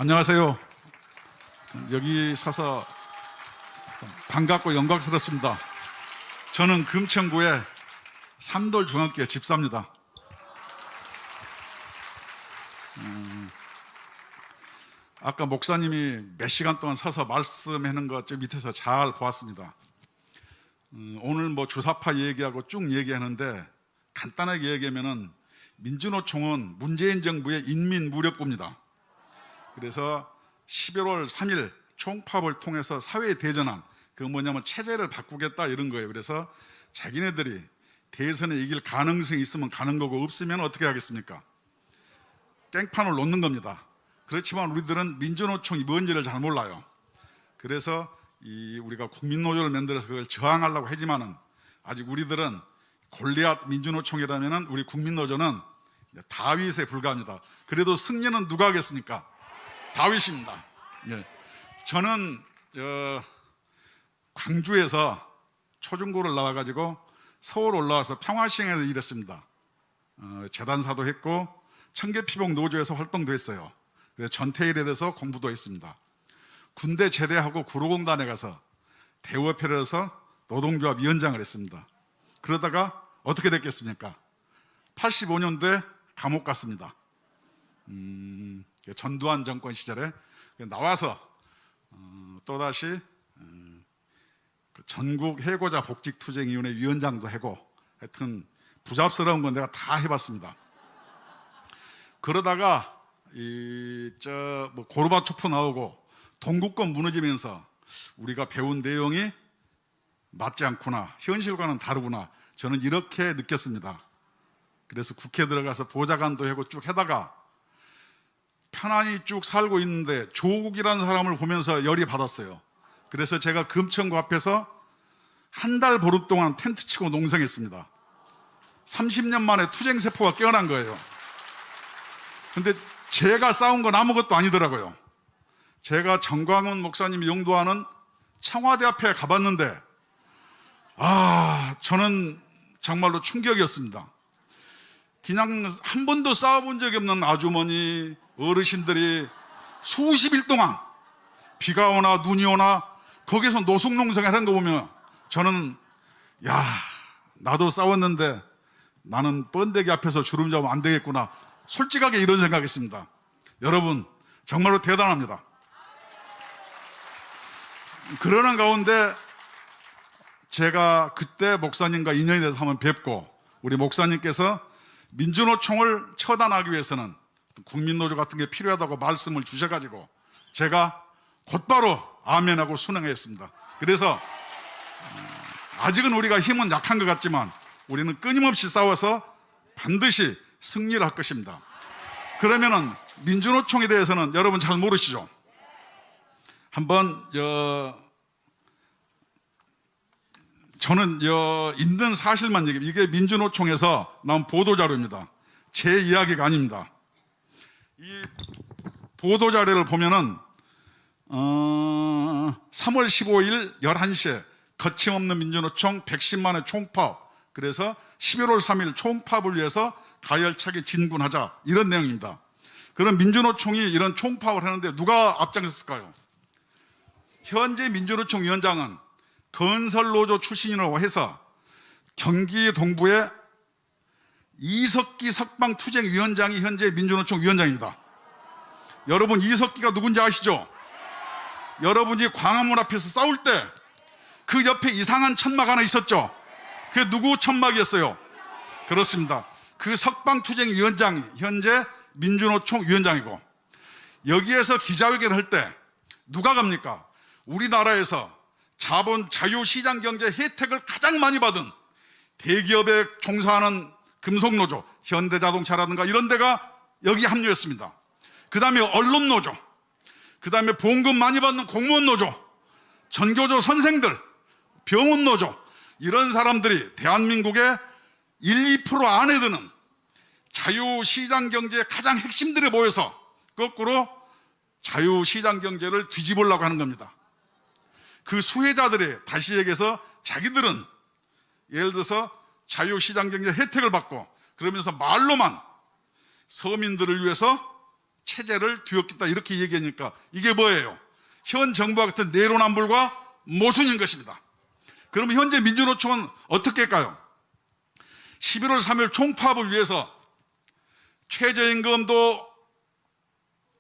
안녕하세요. 여기 서서 반갑고 영광스럽습니다. 저는 금천구의 삼돌중학교 집사입니다. 아까 목사님이 몇 시간 동안 서서 말씀하는 것 저 밑에서 잘 보았습니다. 오늘 주사파 얘기하고 쭉 얘기하는데 간단하게 얘기하면은 민주노총은 문재인 정부의 인민무력부입니다. 그래서 11월 3일 총파업을 통해서 사회에 대전한 그 뭐냐면 체제를 바꾸겠다 이런 거예요. 그래서 자기네들이 대선에 이길 가능성이 있으면 가는 거고 없으면 어떻게 하겠습니까? 깽판을 놓는 겁니다. 그렇지만 우리들은 민주노총이 뭔지를 잘 몰라요. 그래서 우리가 국민노조를 만들어서 그걸 저항하려고 하지만은 아직 우리들은 골리앗 민주노총이라면은 우리 국민노조는 다윗에 불과합니다. 그래도 승리는 누가 하겠습니까? 다윗입니다. 예. 저는 광주에서 초중고를 나와가지고 서울 올라와서 평화시행에서 일했습니다. 재단사도 했고 청계피복 노조에서 활동도 했어요. 그래서 전태일에 대해서 공부도 했습니다. 군대 제대하고 구로공단에 가서 대우협회를 해서 노동조합 위원장을 했습니다. 그러다가 어떻게 됐겠습니까? 85년도에 감옥 갔습니다. 전두환 정권 시절에 나와서 또다시 전국 해고자 복직투쟁위원회 위원장도 하고 하여튼 부잡스러운 건 내가 다 해봤습니다. 그러다가 고르바초프 나오고 동구권 무너지면서 우리가 배운 내용이 맞지 않구나, 현실과는 다르구나, 저는 이렇게 느꼈습니다. 그래서 국회 들어가서 보좌관도 하고 쭉 하다가 편안히 쭉 살고 있는데 조국이라는 사람을 보면서 열이 받았어요. 그래서 제가 금천구 앞에서 한 달 보름 동안 텐트 치고 농성했습니다. 30년 만에 투쟁세포가 깨어난 거예요. 근데 제가 싸운 건 아무것도 아니더라고요. 제가 정광훈 목사님이 용도하는 청와대 앞에 가봤는데 저는 정말로 충격이었습니다. 그냥 한 번도 싸워본 적이 없는 아주머니, 어르신들이 수십 일 동안 비가 오나 눈이 오나 거기서 노숙농성을 하는 거 보면 저는 나도 싸웠는데 나는 번데기 앞에서 주름 잡으면 안 되겠구나, 솔직하게 이런 생각했습니다. 여러분 정말로 대단합니다. 그러는 가운데 제가 그때 목사님과 인연이 돼서 한번 뵙고 우리 목사님께서 민주노총을 처단하기 위해서는 국민노조 같은 게 필요하다고 말씀을 주셔가지고 제가 곧바로 아멘하고 순응했습니다. 그래서 아직은 우리가 힘은 약한 것 같지만 우리는 끊임없이 싸워서 반드시 승리를 할 것입니다. 그러면은 민주노총에 대해서는 여러분 잘 모르시죠? 한번 저는 있는 사실만 얘기해요. 이게 민주노총에서 나온 보도자료입니다. 제 이야기가 아닙니다. 이 보도자료를 보면은 3월 15일 11시에 거침없는 민주노총 110만의 총파업, 그래서 11월 3일 총파업을 위해서 가열차게 진군하자, 이런 내용입니다. 그럼 민주노총이 이런 총파업을 하는데 누가 앞장섰을까요? 현재 민주노총 위원장은 건설노조 출신이라고 해서 경기 동부의 이석기 석방투쟁위원장이 현재 민주노총 위원장입니다. 여러분 이석기가 누군지 아시죠? 여러분이 광화문 앞에서 싸울 때 그 옆에 이상한 천막 하나 있었죠? 그게 누구 천막이었어요? 그렇습니다. 그 석방투쟁위원장이 현재 민주노총 위원장이고, 여기에서 기자회견을 할 때 누가 갑니까? 우리나라에서 자본 자유시장 경제 혜택을 가장 많이 받은 대기업에 종사하는 금속노조, 현대자동차라든가 이런 데가 여기 합류했습니다. 그 다음에 언론노조, 그 다음에 보험금 많이 받는 공무원노조, 전교조 선생들, 병원노조, 이런 사람들이 대한민국의 1, 2% 안에 드는 자유시장 경제의 가장 핵심들이 모여서 거꾸로 자유시장 경제를 뒤집으려고 하는 겁니다. 그 수혜자들이 다시 얘기해서 자기들은 예를 들어서 자유시장 경제 혜택을 받고 그러면서 말로만 서민들을 위해서 체제를 뒤엎겠다 이렇게 얘기하니까 이게 뭐예요? 현 정부와 같은 내로남불과 모순인 것입니다. 그러면 현재 민주노총은 어떻게 할까요? 11월 3일 총파업을 위해서 최저임금도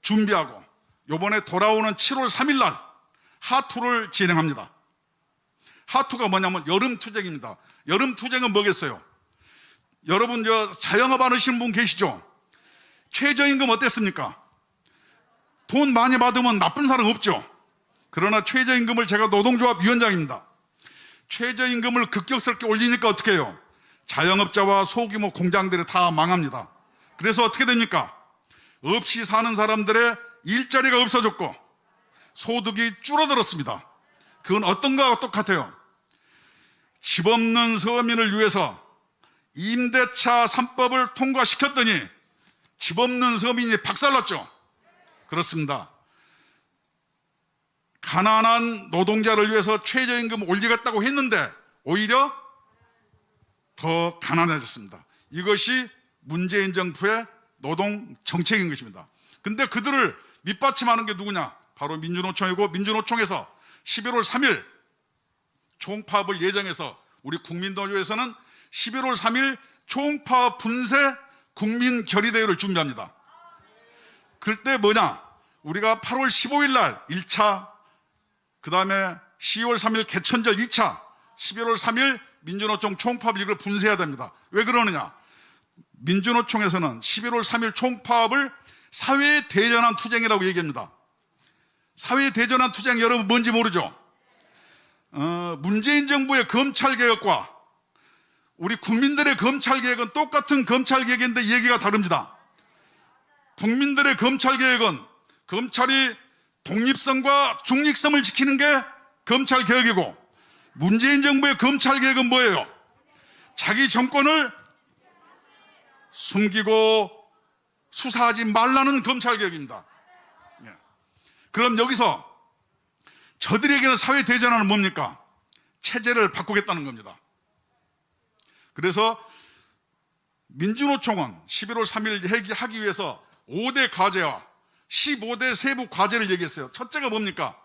준비하고 이번에 돌아오는 7월 3일 날 하투를 진행합니다. 하투가 뭐냐면 여름투쟁입니다. 여름투쟁은 뭐겠어요? 여러분 자영업 하시는 분 계시죠? 최저임금 어땠습니까? 돈 많이 받으면 나쁜 사람 없죠. 그러나 최저임금을 제가 노동조합 위원장입니다. 최저임금을 급격스럽게 올리니까 어떻게 해요? 자영업자와 소규모 공장들이 다 망합니다. 그래서 어떻게 됩니까? 없이 사는 사람들의 일자리가 없어졌고 소득이 줄어들었습니다. 그건 어떤 거와 똑같아요. 집 없는 서민을 위해서 임대차 3법을 통과시켰더니 집 없는 서민이 박살났죠. 그렇습니다. 가난한 노동자를 위해서 최저임금 올리겠다고 했는데 오히려 더 가난해졌습니다. 이것이 문재인 정부의 노동 정책인 것입니다. 근데 그들을 밑받침하는 게 누구냐? 바로 민주노총이고, 민주노총에서 11월 3일 총파업을 예정해서 우리 국민노조에서는 11월 3일 총파업 분쇄 국민결의대회를 준비합니다. 그때 뭐냐? 우리가 8월 15일 날 1차, 그 다음에 10월 3일 개천절 2차, 11월 3일 민주노총 총파업을 이걸 분쇄해야 됩니다. 왜 그러느냐? 민주노총에서는 11월 3일 총파업을 사회대전환 투쟁이라고 얘기합니다. 사회대전환 투쟁 여러분 뭔지 모르죠? 문재인 정부의 검찰개혁과 우리 국민들의 검찰개혁은 똑같은 검찰개혁인데 얘기가 다릅니다. 국민들의 검찰개혁은 검찰이 독립성과 중립성을 지키는 게 검찰개혁이고, 문재인 정부의 검찰개혁은 뭐예요? 자기 정권을 숨기고 수사하지 말라는 검찰개혁입니다. 그럼 여기서 저들에게는 사회대전환은 뭡니까? 체제를 바꾸겠다는 겁니다. 그래서 민주노총은 11월 3일 하기 위해서 5대 과제와 15대 세부 과제를 얘기했어요. 첫째가 뭡니까?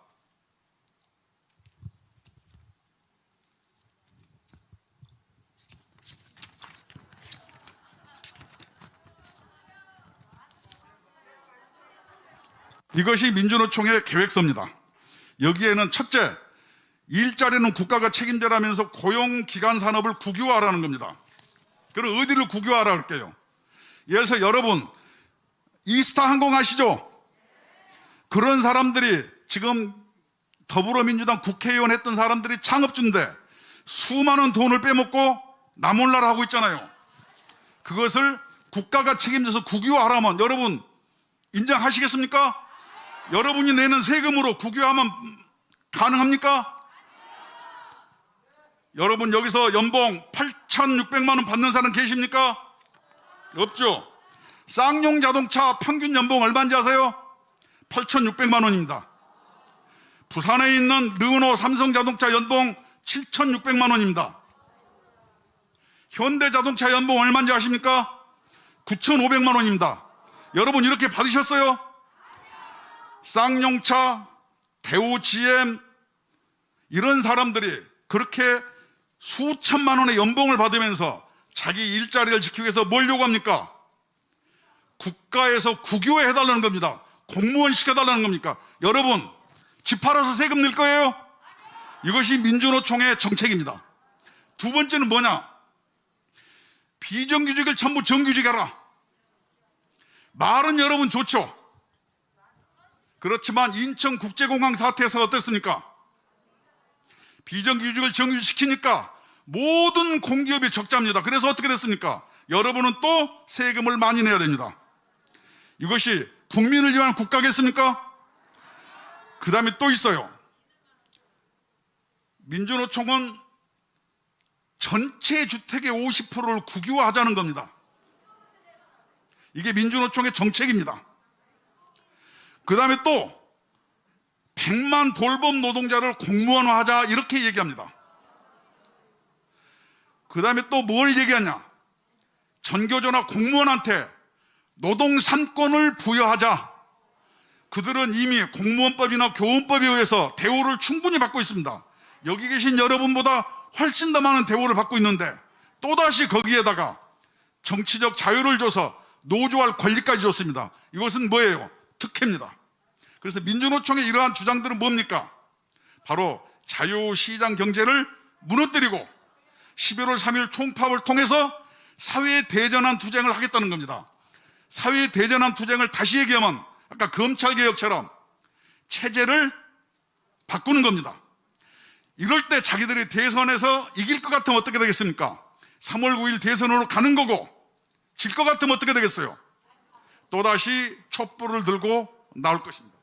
이것이 민주노총의 계획서입니다. 여기에는 첫째, 일자리는 국가가 책임져라면서 고용기관 산업을 국유화하라는 겁니다. 그럼 어디를 국유화하라 할게요? 예를 들어서 여러분 이스타 항공 아시죠? 그런 사람들이 지금 더불어민주당 국회의원 했던 사람들이 창업주인데 수많은 돈을 빼먹고 나몰라라 하고 있잖아요. 그것을 국가가 책임져서 국유화하라면 여러분 인정하시겠습니까? 여러분이 내는 세금으로 국유화하면 가능합니까? 여러분 여기서 연봉 8,600만 원 받는 사람 계십니까? 없죠. 쌍용 자동차 평균 연봉 얼마인지 아세요? 8,600만 원입니다. 부산에 있는 르노 삼성자동차 연봉 7,600만 원입니다. 현대자동차 연봉 얼마인지 아십니까? 9,500만 원입니다. 여러분 이렇게 받으셨어요? 쌍용차, 대우 GM 이런 사람들이 그렇게 수천만 원의 연봉을 받으면서 자기 일자리를 지키기 위해서 뭘 요구합니까? 국가에서 국유화 해달라는 겁니다. 공무원 시켜달라는 겁니까? 여러분 집 팔아서 세금 낼 거예요? 이것이 민주노총의 정책입니다. 두 번째는 뭐냐? 비정규직을 전부 정규직하라. 말은 여러분 좋죠. 그렇지만 인천국제공항 사태에서 어땠습니까? 비정규직을 정규직시키니까 모든 공기업이 적자입니다. 그래서 어떻게 됐습니까? 여러분은 또 세금을 많이 내야 됩니다. 이것이 국민을 위한 국가겠습니까? 그 다음에 또 있어요. 민주노총은 전체 주택의 50%를 국유화하자는 겁니다. 이게 민주노총의 정책입니다. 그 다음에 또 100만 돌봄 노동자를 공무원화하자 이렇게 얘기합니다. 그 다음에 또 뭘 얘기하냐? 전교조나 공무원한테 노동 3권을 부여하자 그들은 이미 공무원법이나 교원법에 의해서 대우를 충분히 받고 있습니다. 여기 계신 여러분보다 훨씬 더 많은 대우를 받고 있는데 또다시 거기에다가 정치적 자유를 줘서 노조할 권리까지 줬습니다. 이것은 뭐예요? 특혜입니다. 그래서 민주노총의 이러한 주장들은 뭡니까? 바로 자유시장 경제를 무너뜨리고 11월 3일 총파업을 통해서 사회대전환 투쟁을 하겠다는 겁니다. 사회대전환 투쟁을 다시 얘기하면 아까 검찰개혁처럼 체제를 바꾸는 겁니다. 이럴 때 자기들이 대선에서 이길 것 같으면 어떻게 되겠습니까? 3월 9일 대선으로 가는 거고 질 것 같으면 어떻게 되겠어요? 또다시 촛불을 들고 나올 것입니다.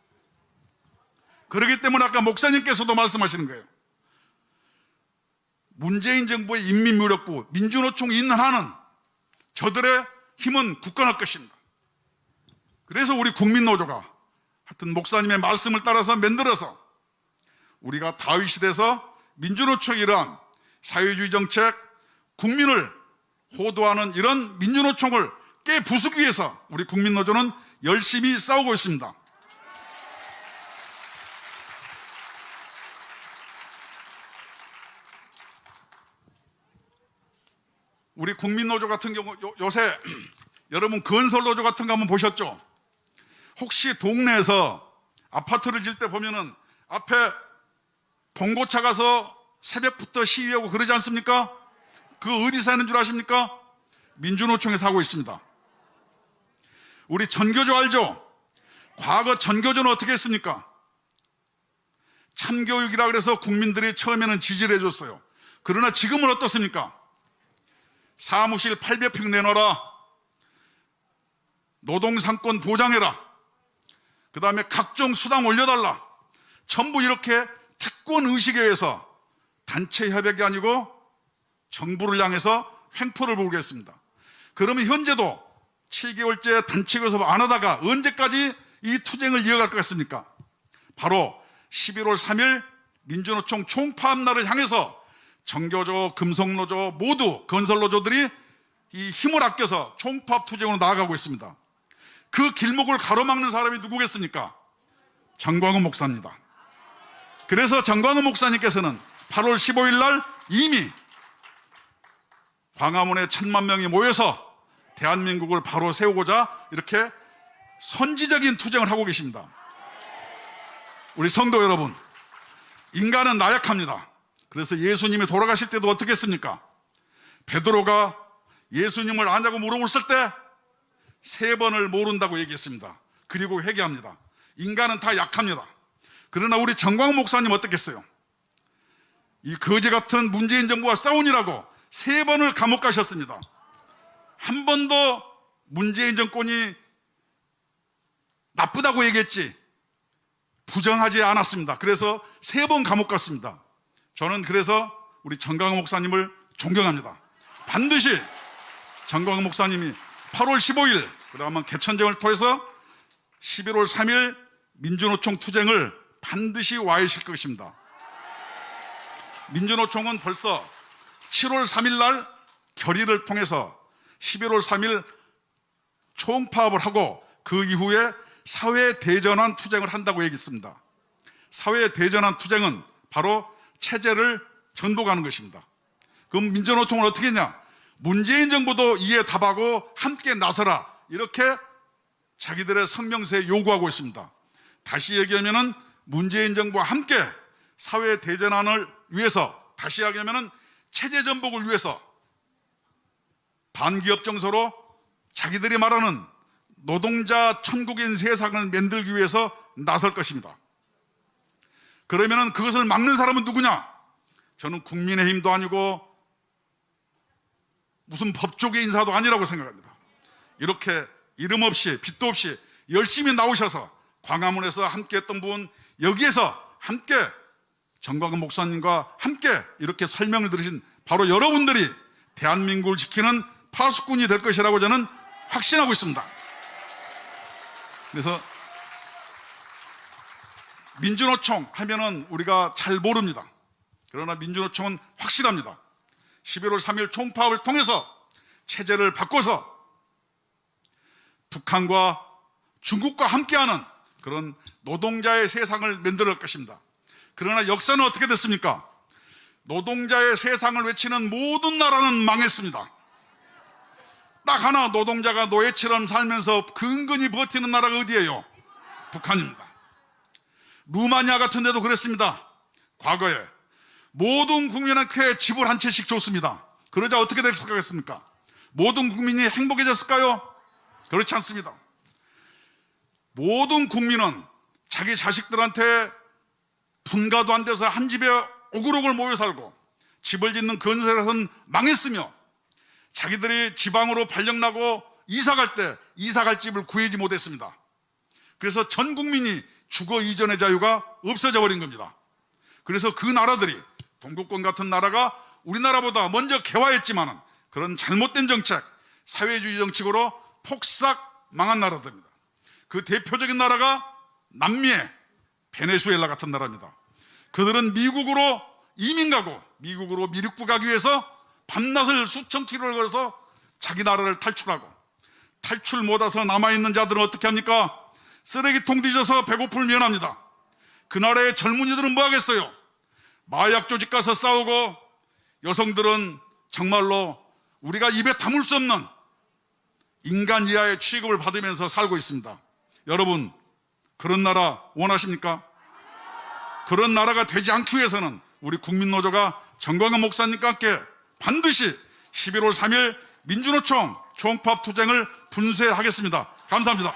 그렇기 때문에 아까 목사님께서도 말씀하시는 거예요. 문재인 정부의 인민무력부, 민주노총이 있는 한은 저들의 힘은 굳건할 것입니다. 그래서 우리 국민노조가 하여튼 목사님의 말씀을 따라서 만들어서 우리가 다윗 시대에서 민주노총이 이러한 사회주의 정책, 국민을 호도하는 이런 민주노총을 깨부수기 위해서 우리 국민노조는 열심히 싸우고 있습니다. 우리 국민노조 같은 경우 요새 여러분 건설노조 같은 거 한번 보셨죠? 혹시 동네에서 아파트를 질 때 보면은 앞에 봉고차 가서 새벽부터 시위하고 그러지 않습니까? 그거 어디서 하는 줄 아십니까? 민주노총에서 하고 있습니다. 우리 전교조 알죠? 과거 전교조는 어떻게 했습니까? 참교육이라 그래서 국민들이 처음에는 지지를 해줬어요. 그러나 지금은 어떻습니까? 사무실 800평 내놔라, 노동상권 보장해라, 그 다음에 각종 수당 올려달라, 전부 이렇게 특권의식에 의해서 단체 협약이 아니고 정부를 향해서 횡포를 보겠습니다. 그러면 현재도 7개월째 단체 교섭 안 하다가 언제까지 이 투쟁을 이어갈 것 같습니까? 바로 11월 3일 민주노총 총파업 날을 향해서 정교조, 금속노조 모두 건설노조들이 이 힘을 아껴서 총파업 투쟁으로 나아가고 있습니다. 그 길목을 가로막는 사람이 누구겠습니까? 정광훈 목사입니다. 그래서 정광훈 목사님께서는 8월 15일 날 이미 광화문에 1000만 명이 모여서 대한민국을 바로 세우고자 이렇게 선지적인 투쟁을 하고 계십니다. 우리 성도 여러분, 인간은 나약합니다. 그래서 예수님이 돌아가실 때도 어떻게 했습니까? 베드로가 예수님을 아냐고 물어봤을 때 3번을 모른다고 얘기했습니다. 그리고 회개합니다. 인간은 다 약합니다. 그러나 우리 정광훈 목사님 어떻겠어요? 이 거지 같은 문재인 정부와 싸우니라고 3번을 감옥 가셨습니다. 한 번도 문재인 정권이 나쁘다고 얘기했지 부정하지 않았습니다. 그래서 3번 감옥 갔습니다. 저는 그래서 우리 정광훈 목사님을 존경합니다. 반드시 정광훈 목사님이 8월 15일 그러면 개천정을 통해서 11월 3일 민주노총 투쟁을 반드시 와해실 것입니다. 민주노총은 벌써 7월 3일 날 결의를 통해서 11월 3일 총파업을 하고 그 이후에 사회대전환 투쟁을 한다고 얘기했습니다. 사회대전환 투쟁은 바로 체제를 전복하는 것입니다. 그럼 민주노총은 어떻게 했냐? 문재인 정부도 이에 답하고 함께 나서라 이렇게 자기들의 성명서에 요구하고 있습니다. 다시 얘기하면은 문재인 정부와 함께 사회대전환을 위해서, 다시 얘기하면은 체제 전복을 위해서 반기업 정서로 자기들이 말하는 노동자 천국인 세상을 만들기 위해서 나설 것입니다. 그러면은 그것을 막는 사람은 누구냐? 저는 국민의힘도 아니고 무슨 법조계 인사도 아니라고 생각합니다. 이렇게 이름 없이 빚도 없이 열심히 나오셔서 광화문에서 함께 했던 분, 여기에서 함께 정광훈 목사님과 함께 이렇게 설명을 들으신 바로 여러분들이 대한민국을 지키는 파수꾼이 될 것이라고 저는 확신하고 있습니다. 그래서 민주노총 하면은 우리가 잘 모릅니다. 그러나 민주노총은 확실합니다. 11월 3일 총파업을 통해서 체제를 바꿔서 북한과 중국과 함께하는 그런 노동자의 세상을 만들 것입니다. 그러나 역사는 어떻게 됐습니까? 노동자의 세상을 외치는 모든 나라는 망했습니다. 딱 하나 노동자가 노예처럼 살면서 근근히 버티는 나라가 어디예요? 북한입니다. 루마니아 같은 데도 그랬습니다. 과거에 모든 국민한테 집을 한 채씩 줬습니다. 그러자 어떻게 됐을까? 모든 국민이 행복해졌을까요? 그렇지 않습니다. 모든 국민은 자기 자식들한테 분가도 안 돼서 한 집에 오글오글 모여 살고 집을 짓는 건설에서는 망했으며 자기들이 지방으로 발령나고 이사갈 때 이사갈 집을 구하지 못했습니다. 그래서 전 국민이 주거 이전의 자유가 없어져 버린 겁니다. 그래서 그 나라들이 동구권 같은 나라가 우리나라보다 먼저 개화했지만은 그런 잘못된 정책, 사회주의 정책으로 폭삭 망한 나라들입니다. 그 대표적인 나라가 남미의 베네수엘라 같은 나라입니다. 그들은 미국으로 이민 가고 미국으로 미륵국 가기 위해서 밤낮을 수천 킬로를 걸어서 자기 나라를 탈출하고 탈출 못해서 남아있는 자들은 어떻게 합니까? 쓰레기통 뒤져서 배고픔을 면합니다. 그 나라의 젊은이들은 뭐 하겠어요? 마약 조직 가서 싸우고 여성들은 정말로 우리가 입에 담을 수 없는 인간 이하의 취급을 받으면서 살고 있습니다. 여러분, 그런 나라 원하십니까? 그런 나라가 되지 않기 위해서는 우리 국민노조가 정광훈 목사님과 함께 반드시 11월 3일 민주노총 총파업 투쟁을 분쇄하겠습니다. 감사합니다.